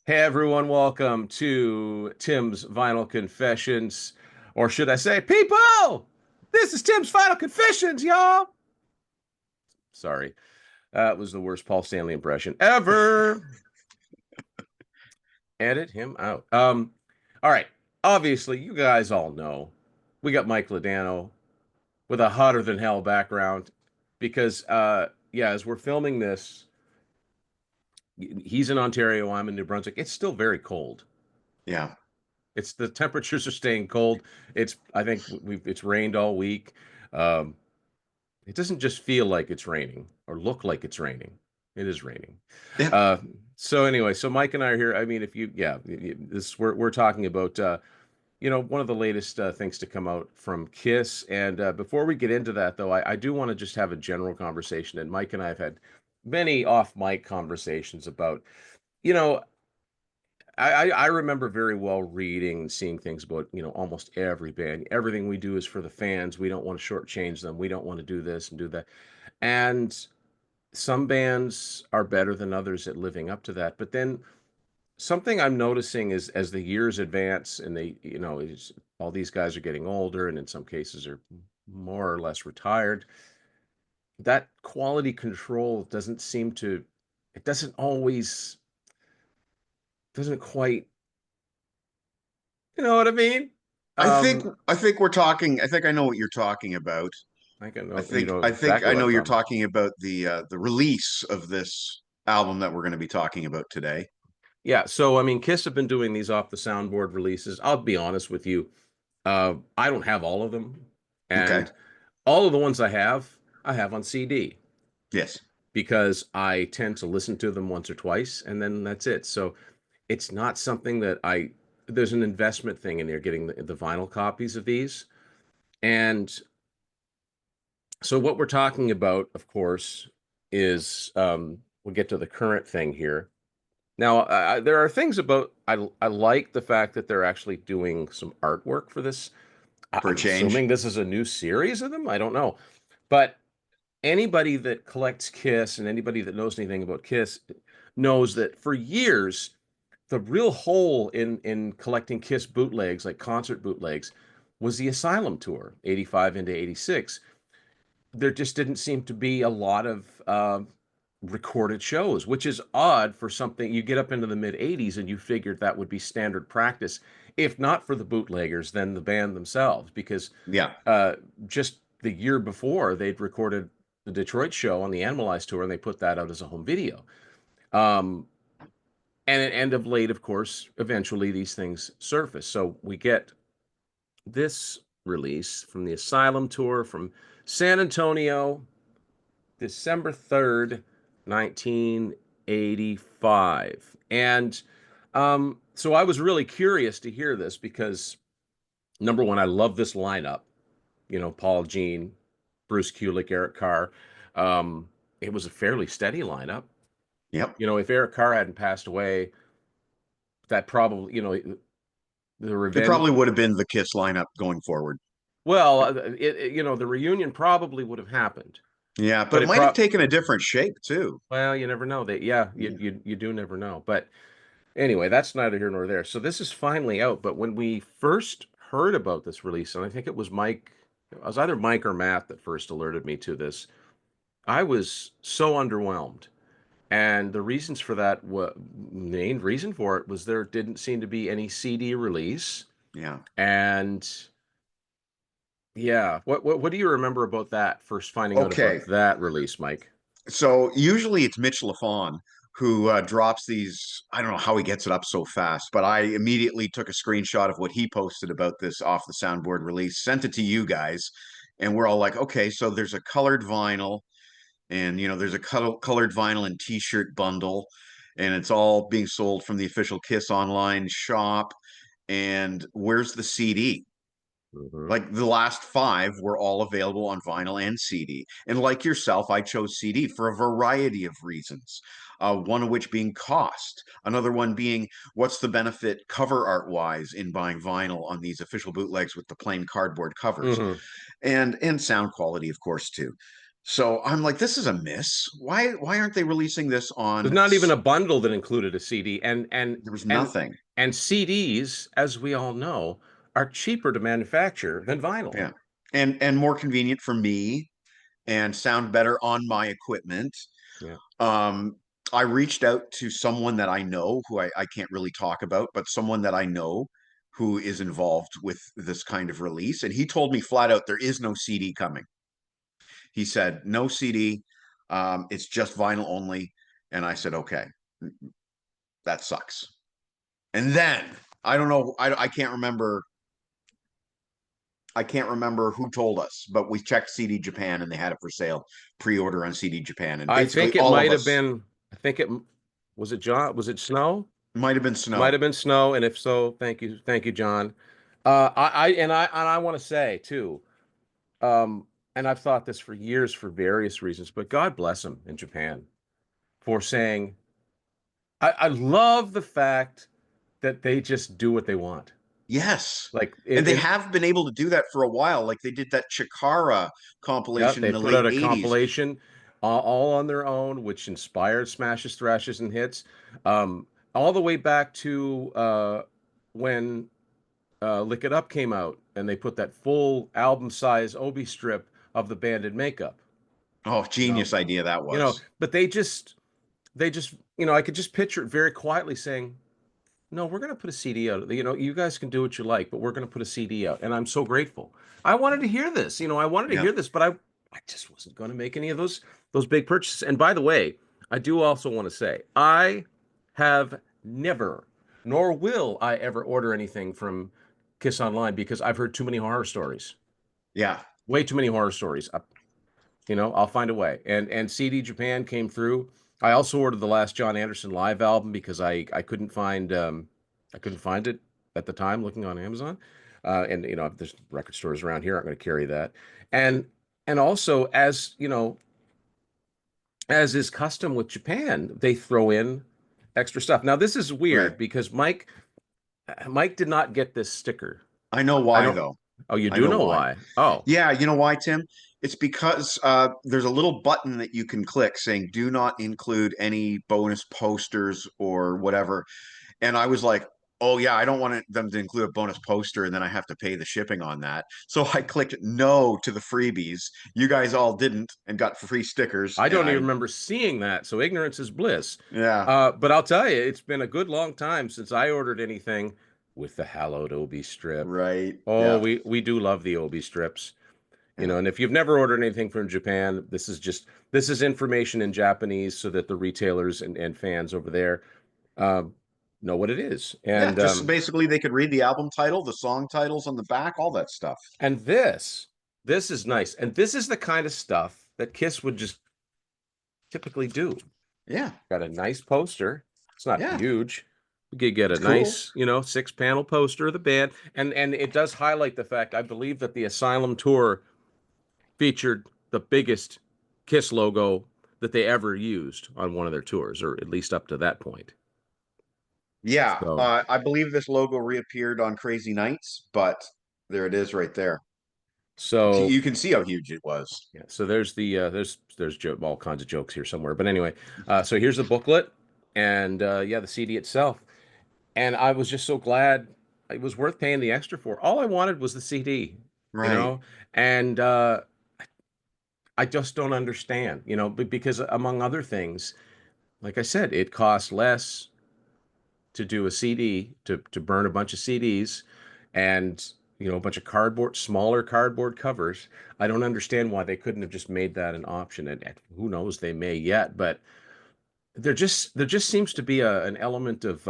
Hey everyone, welcome to Tim's Vinyl Confessions. Or should I say, people! This is Tim's Vinyl Confessions, y'all! Sorry, that was the worst Paul Stanley impression ever. Edit him out. All right. Obviously, you guys all know we got Mike Ladano with a hotter than hell background because yeah, as we're filming this, he's in Ontario, I'm in New Brunswick. It's still very cold. Yeah. It's the temperatures are staying cold. I think it's rained all week. Um, it doesn't just feel like it's raining or look like it's raining. It is raining. Yeah. Uh, so anyway, so Mike and I are here. I mean, if you, yeah, this we're talking about, one of the latest things to come out from Kiss. And before we get into that, though, I do want to just have a general conversation. And Mike and I have had many off mic conversations about, you know, I remember very well reading and seeing things about, almost every band. Everything we do is for the fans. We don't want to shortchange them. We don't want to do this and do that. And some bands are better than others at living up to that. But then something I'm noticing is as the years advance and all these guys are getting older and in some cases are more or less retired, that quality control it doesn't quite, you know what I mean? I think Um, I think we're talking. I think I know what you're talking about. I can I know you think know I think exactly I what know I'm you're talking about. talking about the release of this album that we're going to be talking about today. Yeah, so I mean, Kiss have been doing these off the soundboard releases. I'll be honest with you, I don't have all of them, Okay. and all of the ones I have on CD Yes. because I tend to listen to them once or twice, and then that's it. So it's not something that there's an investment thing in there getting the vinyl copies of these, and so what we're talking about, of course, is we'll get to the current thing here. Now, there are things about I like the fact that they're actually doing some artwork for this. For a I'm assuming change. this is a new series of them. I don't know, but anybody that collects Kiss and anybody that knows anything about Kiss knows that for years the real hole in collecting Kiss bootlegs, like concert bootlegs, was the Asylum tour, 85 into 86. There just didn't seem to be a lot of recorded shows, which is odd for something you get up into the mid 80s and you figured that would be standard practice, if not for the bootleggers, then the band themselves, because Yeah. uh, just the year before they'd recorded the Detroit show on the Animalized tour and they put that out as a home video. Um, and of late, of course, eventually these things surface. So we get this release from the Asylum tour from San Antonio, December 3rd, 1985. And so I was really curious to hear this because number one, I love this lineup. Paul, Gene, Bruce Kulick, Eric Carr. Um, it was a fairly steady lineup. Yep. If Eric Carr hadn't passed away, that probably, the It revenge. probably would have been the Kiss lineup going forward. Well, the reunion probably would have happened, Yeah, but but it might have taken a different shape too. well, you never know. Yeah, Yeah. you do never know. But anyway, that's neither here nor there. So this is finally out. But when we first heard about this release, and I think it was either Mike or Matt that first alerted me to this, I was so underwhelmed. And the reasons for that, main reason for it was there didn't seem to be any CD release. Yeah. And yeah, what do you remember about that, first finding out about Okay. that release, Mike? So usually it's Mitch LaFon who drops these. I don't know how he gets it up so fast, but I immediately took a screenshot of what he posted about this off the soundboard release, sent it to you guys, and we're all like, okay, so there's a colored vinyl, and there's a colored vinyl and T-shirt bundle, and it's all being sold from the official Kiss online shop. And where's the CD? Hmm. Like the last five were all available on vinyl and CD. And like yourself, I chose CD for a variety of reasons. One of which being cost, another one being what's the benefit cover art wise in buying vinyl on these official bootlegs with the plain cardboard covers, Hmm. and sound quality, of course, too. So I'm like, this is a miss. Why aren't they releasing this There's on? not even a bundle that included a CD, and and There was and nothing. and CDs, as we all know, are cheaper to manufacture than vinyl. Yeah. And more convenient for me and sound better on my equipment. Yeah. Um, I reached out to someone that I know who I can't really talk about, but someone that I know who is involved with this kind of release. And he told me flat out there is no CD coming. He said, no CD. It's just vinyl only. And I said, okay, that sucks. And then I don't know, I can't remember. I can't remember who told us, but we checked CD Japan and they had it for sale, pre-order on CD Japan, and I basically think it all of might have us. been. I think it was it John. Was it Snow? Might have been Might Snow. have been Snow, and if so, thank you, John. I want to say too, and I've thought this for years for various reasons, but God bless him in Japan for saying, I love the fact that they just do what they want. Yes. Like And they in have been able to do that for a while. Like they did that Chikara yeah, compilation in they the put late out a 80s. compilation all on their own, which inspired smashes, thrashes, and hits, um, all the way back to when Lick It Up came out, and they put that full album size Obi strip of the band in makeup. Oh, You know, genius idea that was. but they just, I could just picture it very quietly saying, no, we're going to put a CD out. You guys can do what you like, but we're going to put a CD out. And I'm so grateful. I wanted to hear this. I wanted to Yeah. hear this, but I just wasn't going to make any of those big purchases. And by the way, I do also want to say I have never, nor will I ever order anything from Kiss Online because I've heard too many horror stories. Yeah. Way too many horror stories. I'll find a way. And CD Japan came through. I also ordered the last John Anderson live album because I couldn't find it at the time looking on Amazon. And if there's record stores around here aren't going to carry that. And and also as is custom with Japan, they throw in extra stuff. Now this is Right. weird because Mike did not get this sticker. I know I why don't. though. Oh, you I do know know why. why? Oh, Yeah, you know why, Tim? It's because there's a little button that you can click saying do not include any bonus posters or whatever. And I was like, oh, yeah, I don't want them to include a bonus poster and then I have to pay the shipping on that. So I clicked no to the freebies. You guys all didn't and got free stickers. I And don't even I, remember seeing that. So ignorance is bliss. yeah, But I'll tell you, it's been a good long time since I ordered anything with the hallowed Obi strip. right. Oh, Yeah, we do love the Obi strips. yeah. And if you've never ordered anything from Japan, this is information in Japanese so that the retailers and fans over there um, know what it is. Yeah, just basically they could read the album title, the song titles on the back, all that stuff. And this is nice. And this is the kind of stuff that Kiss would just typically do. Yeah, Got a nice poster. It's not yeah. huge. You could get a It's cool. nice, six-panel poster of the band, and it does highlight the fact I believe that the Asylum tour featured the biggest Kiss logo that they ever used on one of their tours, or at least up to that point. Yeah, So, I believe this logo reappeared on Crazy Nights, but there it is right there. so You can see how huge it was. yeah. So there's all kinds of jokes here somewhere, but anyway, so here's the booklet, and yeah, the CD itself. And I was just so glad it was worth paying the extra for. All I wanted was the CD, you Right. know, and I just don't understand, because among other things, like I said, it costs less to do a CD to burn a bunch of CDs, and a bunch of smaller cardboard covers. I don't understand why they couldn't have just made that an option, and who knows, they may yet, but there just seems to be an element of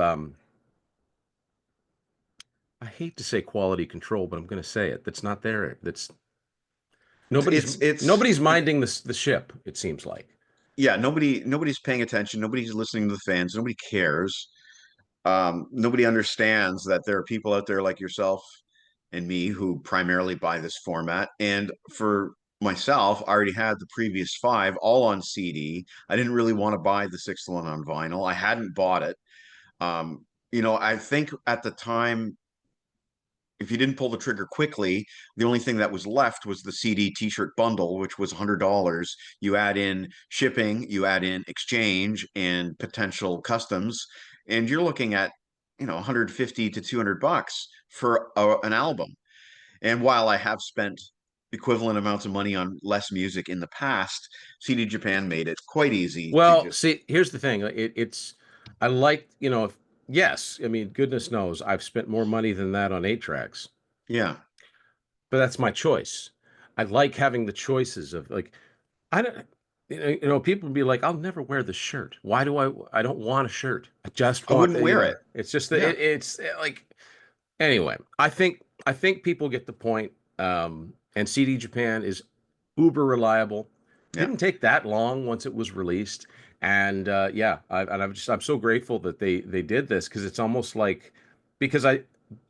I hate to say quality control, but I'm going to say it. That's not there. That's nobody's It's nobody's minding the ship, it seems like. yeah, nobody's paying attention, nobody's listening to the fans, nobody cares. Nobody understands that there are people out there like yourself and me who primarily buy this format. And for myself, I already had the previous five all on CD. I didn't really want to buy the sixth one on vinyl. I hadn't bought it. I think at the time if you didn't pull the trigger quickly, the only thing that was left was the CD T-shirt bundle, which was $100. You add in shipping, you add in exchange and potential customs, and you're looking at 150 to $200 for an album. And while I have spent equivalent amounts of money on less music in the past, CD Japan made it quite easy to Well, just, see, here's the thing. It's I like, yes, I mean, goodness knows I've spent more money than that on 8 tracks, yeah, but that's my choice. I like having the choices of like I don't people be like, I'll never wear the shirt. Why do I don't want a shirt. I just I want wouldn't wear it. it's just that Yeah, it's like anyway, I think people get the point. And CD Japan is uber reliable. yeah, Didn't take that long once it was released, and yeah, I'm so grateful that they did this because it's almost like because I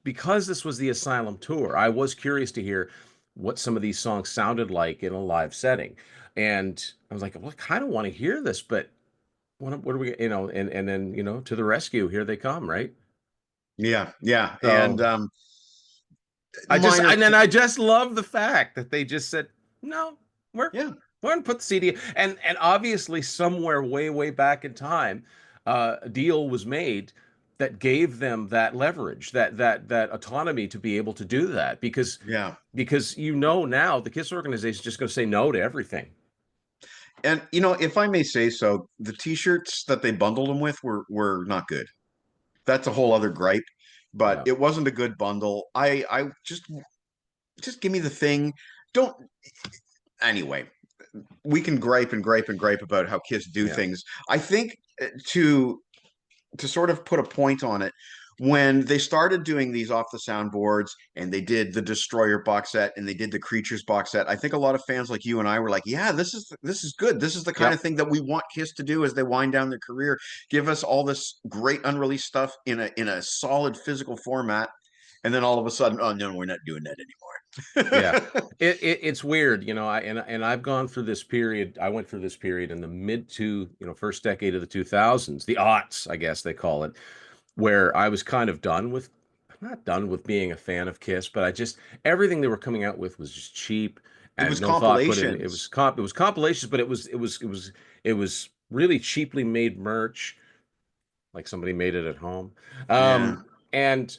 because this was the Asylum tour, I was curious to hear what some of these songs sounded like in a live setting, and I was like, well, I kind of want to hear this, but what are we, and then to the rescue, here they come, right? yeah, yeah. And So. minor, And then I just love the fact that they just said, no, we're yeah, we're gonna put the CD, and obviously somewhere way back in time, a deal was made that gave them that leverage, that autonomy to be able to do that yeah. because now the KISS organization is just going to say no to everything. And if I may say so, the T-shirts that they bundled them with were not good. That's a whole other gripe, but Yeah, it wasn't a good bundle. I just give me the thing. Don't anyway. We can gripe and gripe and gripe about how Kiss do yeah, things. I think to sort of put a point on it, when they started doing these off the soundboards and they did the Destroyer box set and they did the Creatures box set, I think a lot of fans like you and I were like, yeah, this is good. This is the kind of yep, thing that we want Kiss to do as they wind down their career. Give us all this great unreleased stuff in a solid physical format. And then all of a sudden, oh no, we're not doing that yeah. anymore. It's weird, and I've gone through this period. I went through this period in the mid to first decade of the 2000s, the aughts, I guess they call it, where I was kind of done with, not done with being a fan of Kiss, but I just everything they were coming out with was just cheap It and was no thought put in. It was compilations. it was compilations, but it was really cheaply made merch, like somebody made it at home. Yeah, And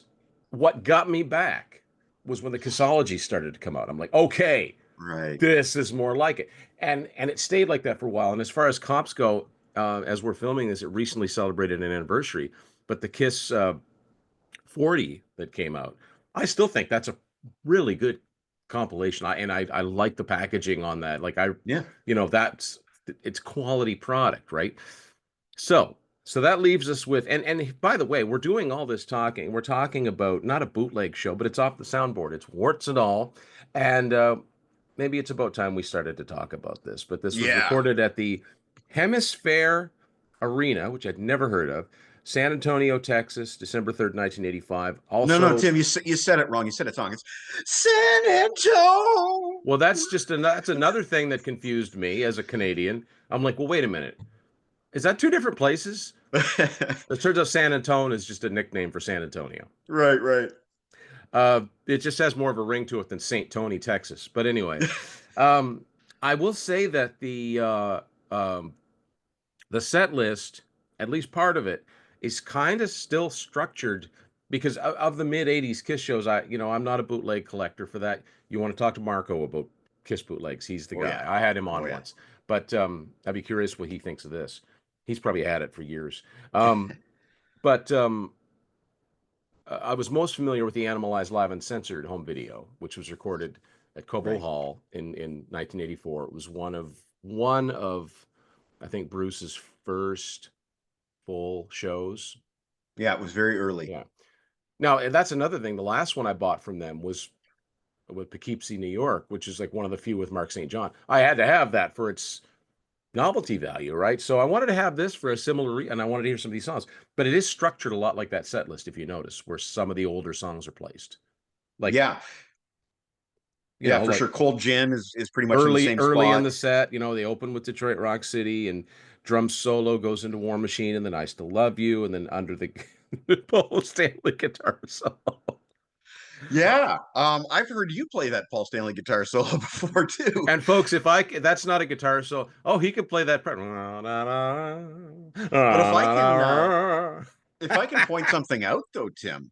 what got me back was when the Kissology started to come out. I'm like, okay, right. this is more like it, and it stayed like that for a while. And as far as comps go, as we're filming this, it recently celebrated an anniversary. But the Kiss 40 that came out, I still think that's a really good compilation. I like the packaging on that. Like Yeah. that's it's quality product, right? So that leaves us with and by the way, we're doing all this talking. We're talking about not a bootleg show, but it's off the soundboard. It's warts and all, and maybe it's about time we started to talk about this. But this was Yeah. recorded at the Hemisphere Arena, which I'd never heard of, San Antonio, Texas, December 3rd, 1985. No, Also, Tim, you said it wrong. You said it wrong. It's San Antonio. well, that's another thing that confused me as a Canadian. I'm like, well, wait a minute, is that two different places? It turns out San Antonio is just a nickname for San Antonio. Right, right. It just has more of a ring to it than St. Tony, Texas. But anyway, um, I will say that the set list, at least part of it, is kind of still structured because of the mid '80s Kiss shows. I'm not a bootleg collector for that. You want to talk to Marco about Kiss bootlegs? He's the Oh guy. yeah. I had him Oh on yeah. once, but I'd be curious what he thinks of this. He's probably had it for years. Um, but I was most familiar with the Animalized Live Uncensored home video, which was recorded at Cobo Right. Hall in 1984. It was one of I think Bruce's first full shows. Yeah, it was very early. Yeah. Now, and that's another thing. The last one I bought from them was with Poughkeepsie, New York, which is like one of the few with Mark St. John. I had to have that for its novelty value, right? So I wanted to have this for a similar and I wanted to hear some of these songs. But it is structured a lot like that set list, if you notice, where some of the older songs are placed. Like, Yeah. Yeah, for like sure. Cold Gin is pretty much in the early same early in spot. the set, they open with Detroit Rock City and drum solo goes into War Machine and then I Still Love You and then under the Paul Stanley guitar solo. Yeah. I've heard you play that Paul Stanley guitar solo before too. And folks, if that's not a guitar solo, oh, he can play that part. But if I can point something out though, Tim,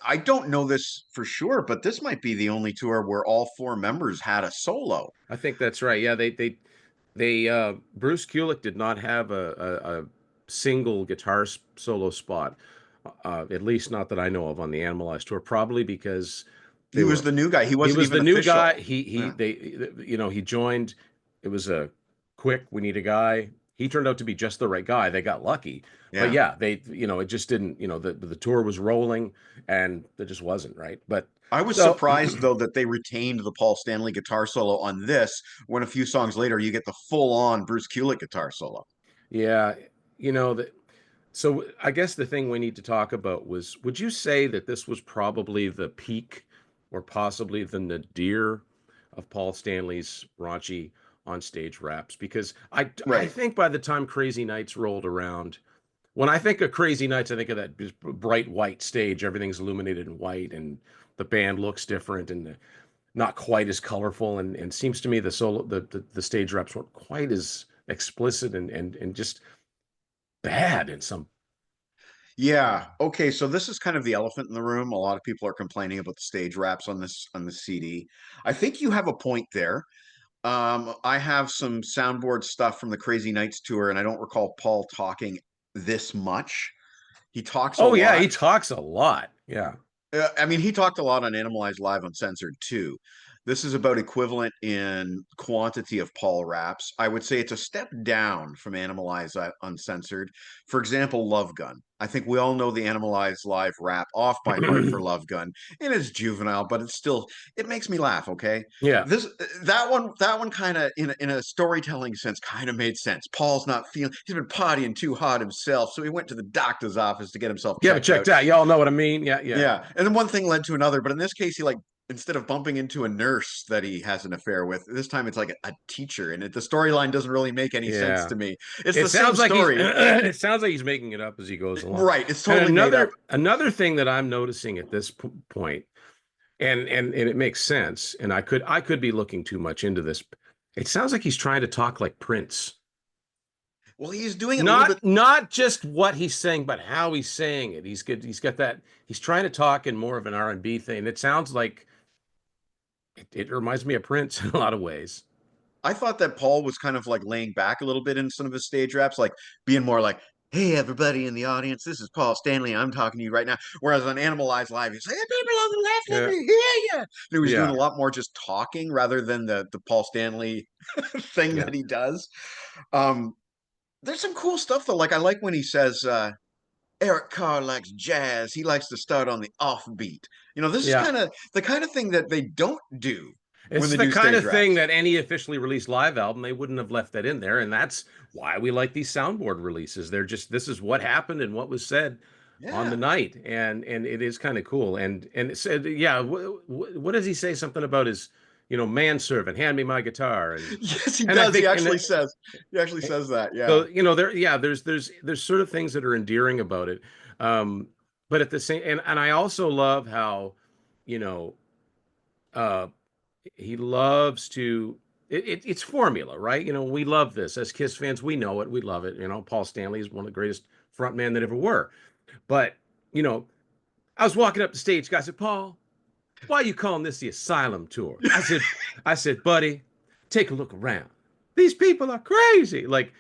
I don't know this for sure, but this might be the only tour where all four members had a solo. I think that's right. Yeah, they Bruce Kulick did not have a single guitar solo spot, at least not that I know of on the Animalized tour. Probably because He they was were the new guy. He he wasn't was even the new official. guy. Yeah. He joined. It was a quick. We need a guy. He turned out to be just the right guy. They got lucky, but Yeah. yeah, it just didn't. The tour was rolling, and it just wasn't right. But I was so surprised though that they retained the Paul Stanley guitar solo on this when a few songs later you get the full on Bruce Kulick guitar solo. yeah, that. So I guess the thing we need to talk about was, would you say that this was probably the peak or possibly the nadir of Paul Stanley's raunchy on stage raps? Because I Right. think by the time Crazy Nights rolled around, when I think of Crazy Nights, I think of that bright white stage. Everything's illuminated in white and the band looks different and not quite as colorful. And seems to me the stage raps weren't quite as explicit and just bad in some. Yeah. Okay. So this is kind of the elephant in the room. A lot of people are complaining about the stage wraps on this CD. I think you have a point there. I have some soundboard stuff from the Crazy Nights tour, and I don't recall Paul talking this much. He talks a Oh yeah, lot. he talks a lot. Yeah. I mean, he talked a lot on Animalized Live Uncensored too. This is about equivalent in quantity of Paul raps. I would say it's a step down from Animalized Uncensored. For example, Love Gun. I think we all know the Animalized Live rap off by heart for Love Gun. It is juvenile, but it makes me laugh. Okay, Yeah. this that one kind of in a storytelling sense kind of made sense. Paul's not feeling. He's been partying too hard himself, so he went to the doctor's office to get himself Yeah, but checked out. checked out. Y'all know what I mean? Yeah, yeah. Yeah. And then one thing led to another. But in this case, he like, instead of bumping into a nurse that he has an affair with, this time it's like a teacher. And the storyline doesn't really make any sense Yeah. to me. It's It the same sounds like he's story. it sounds like he's making it up as he goes along. Right. It's And totally made up. another thing that I'm noticing at this point, and it makes sense, and I could be looking too much into this. It sounds like he's trying to talk like Prince. Well, he's doing it a little bit. Not just what he's saying, but how he's saying it. He's good. He's got that. He's trying to talk in more of an R&B thing. It sounds like it reminds me of Prince in a lot of ways. I thought that Paul was kind of like laying back a little bit in some of his stage raps, like being more like, hey, everybody in the audience, this is Paul Stanley. I'm talking to you right now. Whereas on Animalized Live, he's like, hey, people on the left, let Yeah, me hear you. And he was doing a yeah, lot more just talking rather than the Paul Stanley thing yeah, that he does. Um, there's some cool stuff though. Like I like when he says Eric Carr likes jazz. He likes to start on the offbeat. This is yeah. kind of the kind of thing that they don't do when It's they the do kind stage of thing raps. that any officially released live album, they wouldn't have left that in there. And that's why we like these soundboard releases. This is what happened and what was said on the Yeah. night. And it is kind of cool. And it said, yeah, what does he say? Something about his, manservant, hand me my guitar. Yes, he And I does. think, He actually says that. Yeah. so, there's sort of things that are endearing about it. Um, but at the same, and I also love how, you know, uh, he loves to it's formula, right? We love this as Kiss fans. We know it. We love it. Paul Stanley is one of the greatest frontmen that ever were. But you know, I was walking up the stage. Guy said, "Paul, why are you calling this the Asylum Tour?" I said, "Buddy, take a look around. These people are crazy. Like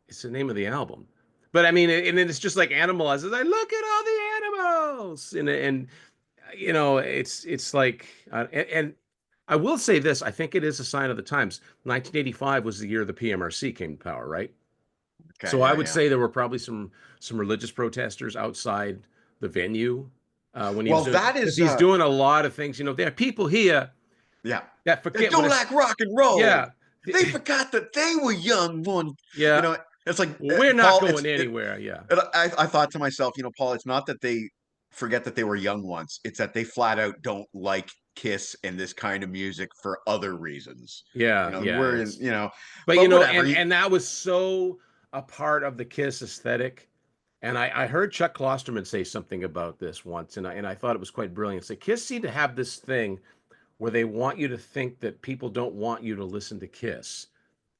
it's the name of the album." But I mean, and it's just like Animal. I look at all the animals, and it's like, and I will say this: I think it is a sign of the times. 1985 was the year the PMRC came to power, right? Okay. So I Yeah. would Yeah. say there were probably some religious protesters outside the venue when he was Well, doing, that because is. he's doing a lot of things. There are people here Yeah. that They forget what don't it's. like rock and roll. Yeah, They forgot that they were young one. You yeah. know, it's like Well, we're not Paul. going anywhere. Yeah, I thought to myself, Paul, it's not that they forget that they were young once. It's that they flat out don't like Kiss and this kind of music for other reasons. yeah, yeah. We're But but whatever. and that was so a part of the Kiss aesthetic. And I heard Chuck Klosterman say something about this once, and I thought it was quite brilliant. So Kiss seem to have this thing where they want you to think that people don't want you to listen to Kiss,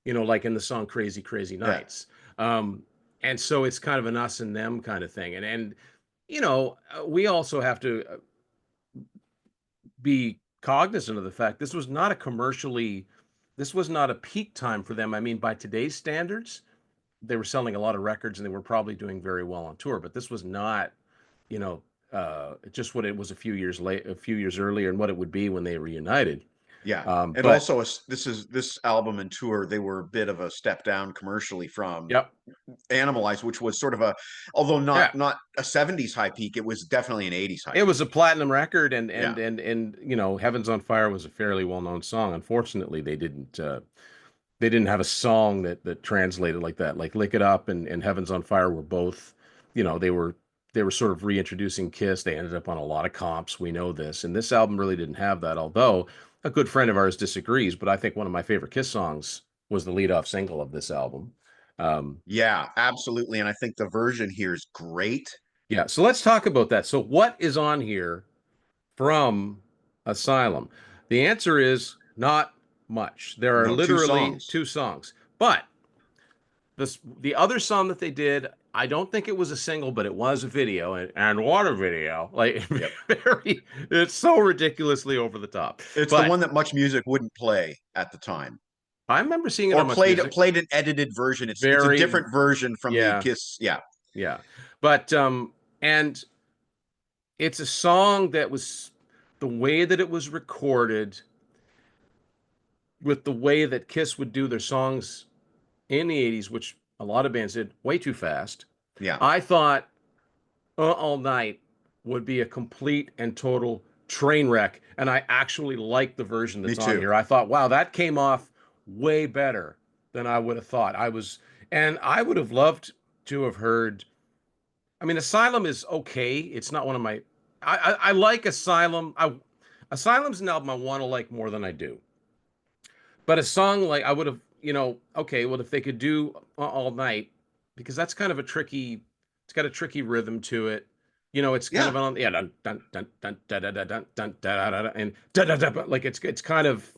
like in the song Crazy Crazy Yeah. Nights. Um, and so it's kind of an us and them kind of thing. And we also have to be cognizant of the fact this was not a peak time for them. I mean, by today's standards, they were selling a lot of records and they were probably doing very well on tour, but this was not, you know, just what it was a few years earlier and what it would be when they reunited. Yeah. And But also this album and tour, they were a bit of a step down commercially from yep, Animalize, which was sort of a, although not yeah, not a 70s high peak, it was definitely an 80s high it was peak. a platinum record, and Yeah. Heaven's on Fire was a fairly well-known song. Unfortunately, they didn't have a song that translated like that. Like Lick It Up and Heaven's on Fire were both, they were sort of reintroducing Kiss. They ended up on a lot of comps. We know this. And this album really didn't have that, although a good friend of ours disagrees, but I think one of my favorite Kiss songs was the lead-off single of this album. Um, Yeah, absolutely. And I think the version here is great. yeah, so let's talk about that. So what is on here from Asylum? The answer is not much. There are No, two literally songs. two songs. But the other song that they did, I don't think it was a single, but it was a video, and what a video! Like Yep. it's so ridiculously over the top. It's the But one that Much Music wouldn't play at the time. I remember seeing it Or on Much Music. played an edited version. It's a Very, different version from the yeah, Kiss. Yeah. yeah. But and it's a song that was the way that it was recorded with the way that Kiss would do their songs in the 80s, which a lot of bands did way too fast. Yeah. I thought All Night would be a complete and total train wreck. And I actually like the version Me that's on too. here. I thought, wow, that came off way better than I would have thought. And I would have loved to have heard. I mean, Asylum is okay. It's not one of my. I like Asylum. Asylum's an album I want to like more than I do. But a song like I would have, okay, well, if they could do All Night, because that's kind of it's got a tricky rhythm to it. It's kind of Yeah. on, yeah, dun, dun, dun, dun, da, da, da, dun, dun, da, da, da, and da, da, da, like it's kind of,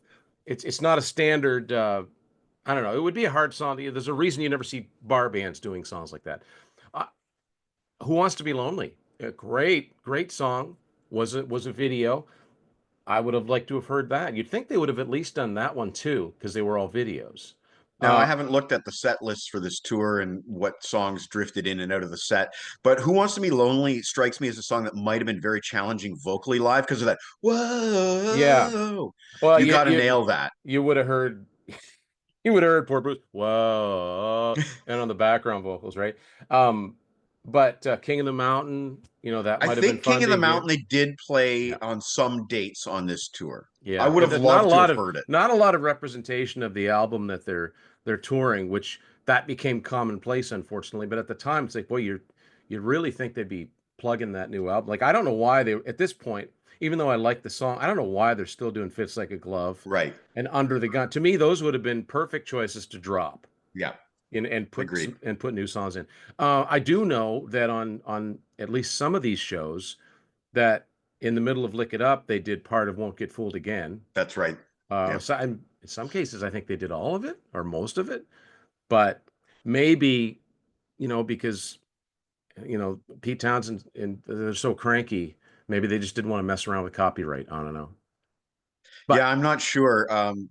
it's not a standard, I don't know. It would be a hard song. There's a reason you never see bar bands doing songs like that. Uh, Who Wants to Be Lonely? A great song. Was a video. I would have liked to have heard that. You'd think they would have at least done that one too, because they were all videos. Now, I Uh, haven't looked at the set list for this tour and what songs drifted in and out of the set, but Who Wants to Be Lonely strikes me as a song that might have been very challenging vocally live because of that. yeah. Whoa. Well, You you got to you nail that. you would have heard you would have heard poor Bruce. Whoa, and on the background vocals, right? But King of the Mountain, that I might have been think King fun of the to hear. Mountain they did play Yeah. on some dates on this tour. I Yeah, would have not a loved to lot have of heard it. representation of the album that they're touring, which that became commonplace, unfortunately. But at the time, it's like, boy, you really think they'd be plugging that new album? Like, I don't know why they at this point, even though I like the song, I don't know why they're still doing Fits Like a Glove Right. and Under the Gun. To me, those would have been perfect choices to drop Yeah. and Agreed. put new songs in. I do know that on at least some of these shows that in the middle of Lick It Up, they did part of Won't Get Fooled Again. That's right. Yeah. So in some cases, I think they did all of it or most of it, but maybe, because, Pete Townsend and they're so cranky, maybe they just didn't want to mess around with copyright. I don't know. Yeah, But I'm not sure.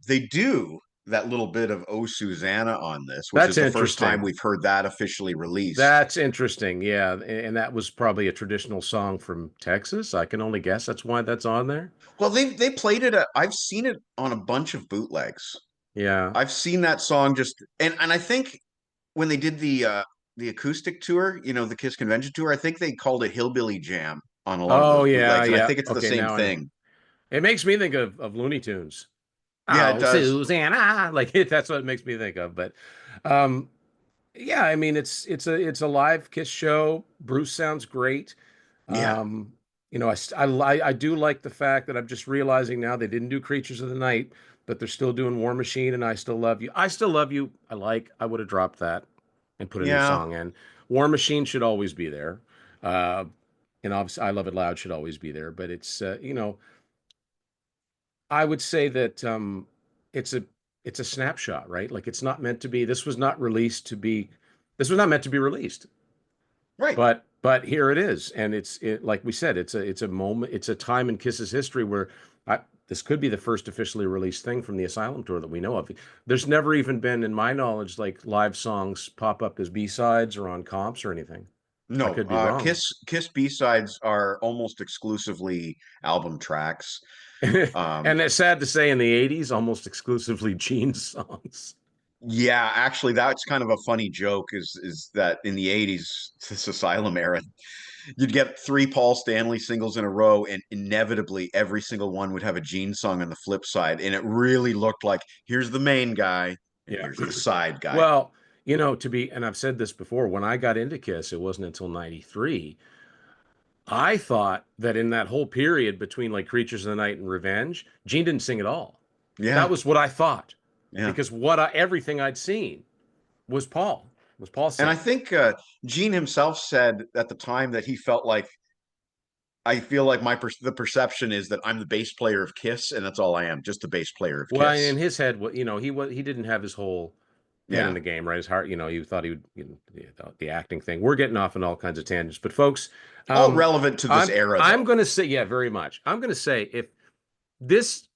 They do that little bit of Oh Susanna on this, which that's is the first time interesting. we've heard that officially released. That's interesting. Yeah. And that was probably a traditional song from Texas. I can only guess that's why that's on there. Well, they played it. I've seen it on a bunch of bootlegs. Yeah. I've seen that song just and I think when they did the acoustic tour, the Kiss convention tour, I think they called it Hillbilly Jam on a lot of Oh, those yeah. bootlegs, and I Yeah. think it's the Okay. same Now I know. thing. It makes me think of Looney Tunes. Yeah, it Oh, does. Susanna. Like that's what it makes me think of. But um, yeah, I mean it's a live Kiss show. Bruce sounds great. Yeah, Um, I do like the fact that I'm just realizing now they didn't do Creatures of the Night, but they're still doing War Machine and I Still Love You. I Still Love You. I would have dropped that and put a new yeah. song in. War Machine should always be there. Uh, and obviously, I Love It Loud should always be there. But it's I would say that it's a it's a snapshot, right? Like it's not meant to be. This was not released to be. This was not meant to be released. Right. But here it is, and like we said, it's a moment, it's a time in Kiss's history where I, this could be the first officially released thing from the Asylum tour that we know of. There's never even been, in my knowledge, like live songs pop up as B-sides or on comps or anything. I No, could be wrong. Kiss B-sides are almost exclusively album tracks. And it's sad to say, in the '80s, almost exclusively Gene songs. Yeah, actually, that's kind of a funny joke is that in the 80s, this Asylum era, you'd get three Paul Stanley singles in a row, and inevitably every single one would have a Gene song on the flip side. And it really looked like here's the main guy and Yeah. here's the side guy. Well, and I've said this before, when I got into Kiss, it wasn't until '93. I thought that in that whole period between like Creatures of the Night and Revenge, Gene didn't sing at all. That Yeah, was what I thought yeah. because everything I'd seen was Paul And I singing. think Gene himself said at the time that he felt like I feel like the perception is that I'm the bass player of Kiss, and that's all I am, just the bass player of Well, in Kiss. his head, he didn't have his whole head in Yeah, the game, right? His heart, he thought he would, the acting thing. We're getting off on all kinds of tangents, but folks, all um, relevant to this I'm era, I'm though. going to say, yeah, very much. I'm going to say if this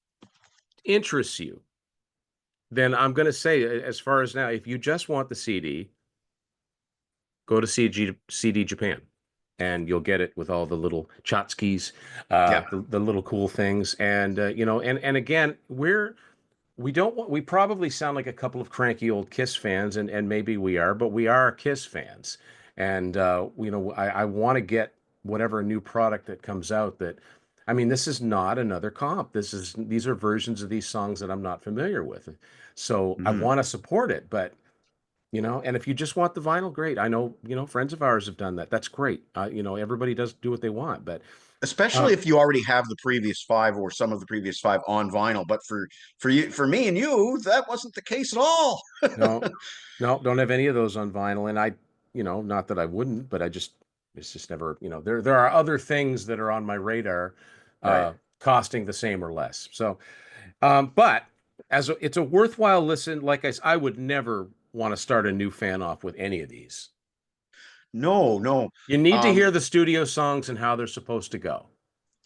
interests you, then I'm going to say, as far as now, if you just want the CD, go to CD Japan, and you'll get it with all the little tchotchkes, Yeah. the little cool things, and and again, we don't want, we probably sound like a couple of cranky old Kiss fans, and maybe we are, but we are Kiss fans, and I want to get whatever new product that comes out that. I mean, this is not another comp. These are versions of these songs that I'm not familiar with. So I Mhm. want to support it, but and if you just want the vinyl, great. I know, friends of ours have done that. That's great. Everybody does do what they want, but Especially um, if you already have the previous five or some of the previous five on vinyl. But for me and you, that wasn't the case at all. no, no, don't have any of those on vinyl. And not that I wouldn't, but it's just never, there are other things that are on my radar, Right. costing the same or less. So, but it's a worthwhile listen. Like I would never want to start a new fan off with any of these. No, no. You need to Um, hear the studio songs and how they're supposed to go.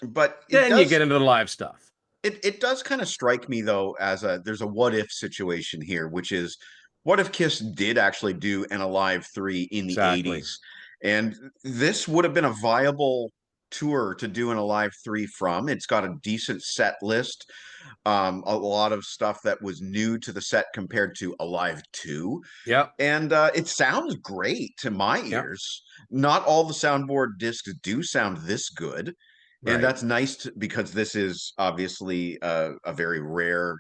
but it Then you does get into the live stuff. it does kind of strike me though as there's a what if situation here, which is what if Kiss did actually do an Alive 3 in the Exactly. 80s? And this would have been a viable tour to do an Alive 3 from. It's got a decent set list, a lot of stuff that was new to the set compared to Alive 2. Yep. And it sounds great to my Yep. ears. Not all the soundboard discs do sound this good. And Right. that's nice because this is obviously a very rare,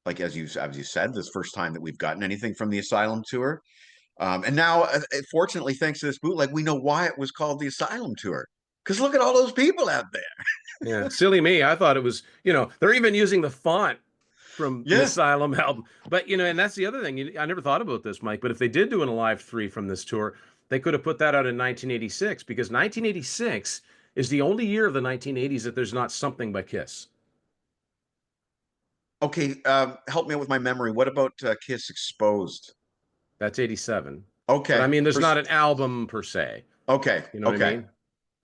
like as you said, this first time that we've gotten anything from the Asylum tour. And now, fortunately, thanks to this bootleg, we know why it was called the Asylum tour. Because look at all those people out there. Yeah. Silly me. I thought it was, they're even using the font from the Yeah. Asylum album. But, and that's the other thing. I never thought about this, Mike, but if they did do an Alive 3 from this tour, they could have put that out in 1986 because 1986 is the only year of the 1980s that there's not something by Kiss. Okay. Help me out with my memory. What about Kiss Exposed? That's '87. But I Okay. mean, there's not an album per se. Okay. You know what I Okay. mean? I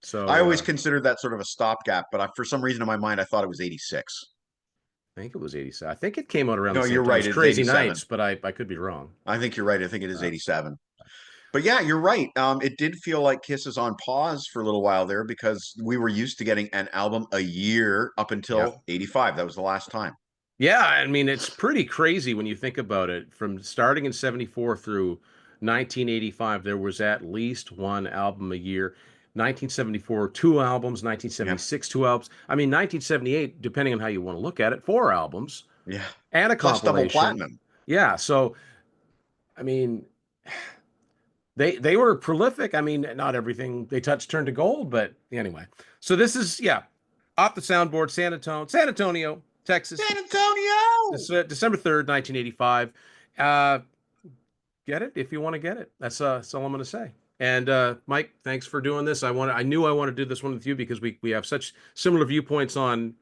So always considered that sort of a stopgap, but for some reason in my mind, I thought it was 86. I think it was '87. I think it came out around the No, same you're time right. as It's Crazy 87. Nights, but I could be wrong. I think you're right. I think it is Uh, 87. But yeah, you're right. It did feel like Kiss is on pause for a little while there because we were used to getting an album a year up yeah. until 85. That was the last time. Yeah, I mean, it's pretty crazy when you think about it. From starting in '74 through 1985, there was at least one album a year. 1974, two albums. Yeah. 1976, two albums. I mean, 1978, depending on how you want to look at it, four albums Yeah. and a Plus double compilation. platinum. Yeah, so I mean, they were prolific. I mean, not everything they touched turned to gold, but anyway. So this is off the soundboard, San Antonio, Texas. San Antonio. This December 3rd, 1985. Uh, get it if you want to get it. That's all I'm going to say. And Mike, thanks for doing this. I knew I wanted to do this one with you because we have such similar viewpoints on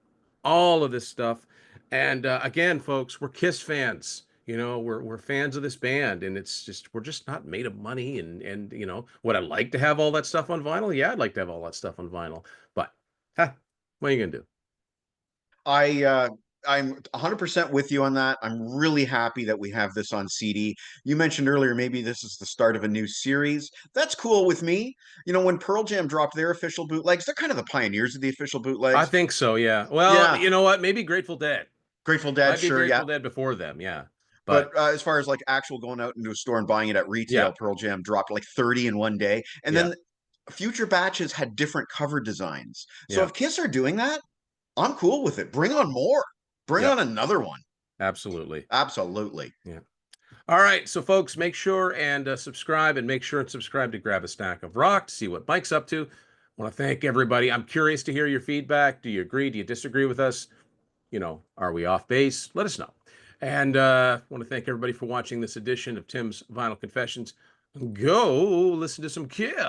all of this stuff. And again, folks, we're Kiss fans. We're fans of this band, and it's just we're just not made of money. And would I like to have all that stuff on vinyl? Yeah, I'd like to have all that stuff on vinyl. But what are you gonna do? I I'm 100% with you on that. I'm really happy that we have this on CD. You mentioned earlier maybe this is the start of a new series. That's cool with me. When Pearl Jam dropped their official bootlegs, they're kind of the pioneers of the official I bootlegs. think so. Yeah. Well, Yeah, you know what? Maybe Grateful Dead. Grateful Dead, Might be sure, yeah. Grateful Dead before them. Yeah. But But as far as like actual going out into a store and buying it at yeah, retail, Pearl Jam dropped like 30 in one day. And yeah, then future batches had different cover designs. So yeah, if Kiss are doing that, I'm cool with it. Bring on more. Bring yeah. on another one. Absolutely. Absolutely. Yeah. All right, so folks, make sure and subscribe, and make sure and subscribe to Grab a Stack of Rock to see what Mike's up to. I want to thank everybody. I'm curious to hear your feedback. Do you agree? Do you disagree with us? Are we off base? Let us know. And I want to thank everybody for watching this edition of Tim's Vinyl Confessions. Go listen to some Kiss.